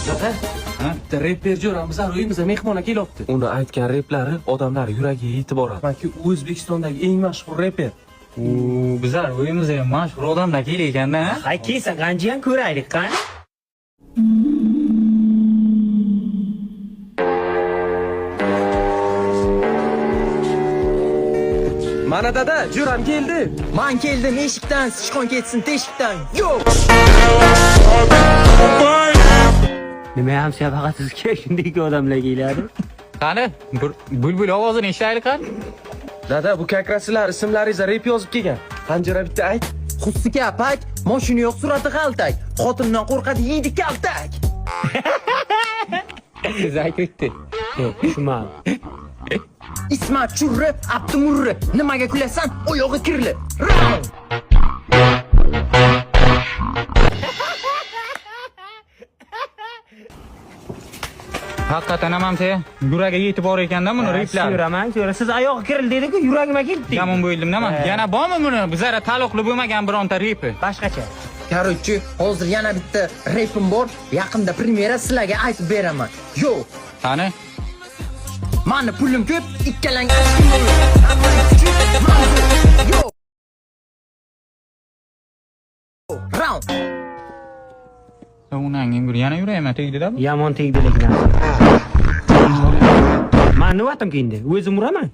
Dada, bitta reper jo'ramiz uyimizga mehmon kelibdi. Uni aytgan replari odamlar yuragiga yetib boradi. Balki O'zbekistondagi eng mashhur reper. Bizlar uyimizga mashhur odamlar kelayotganda, Hay kelsa qancha ham ko'raylik, qani? Mana dada, jo'ram keldi. Men keldim eshikdan, sichqon ketsin teshikdan. Yo! Nima ham faqat sizga shunday odamlar keladi? qani bulbul ovozini eshitaylik qani. Dada, bu kakrasilar ismlaringizga rep yozib kelgan. Qanjara bitta ayt. Xususi kapak, mashina yo'q surati qaltak. Xotindan qo'rqadi yeydi kaltak. Siz aytdi. Yo'q, tushunmadim. Ismat Churri, Abdumurri, nimaga kulasan? Oyog'i kirli. Haqiqatan ham yuragiga yetib bor ekanda buni replar. Yuraman, siz oyog'i kirli dedi-ku, yuragimga ketdi. Yomon bo'ldim nima? Yana bormi buni? Bizlara taalluqli bo'lmagan bironta repi. Boshqacha. Короче, hozir yana bitta repim bor. Yaqinda premyera sizlarga aytib beraman. Yo, qani? mani pulim ko'p, ikkalang Yo. Round. Unang bir yana yurayman tegdi-da. Yomon tegdi lekin. Men nima atam keyindi? O'zim uraman.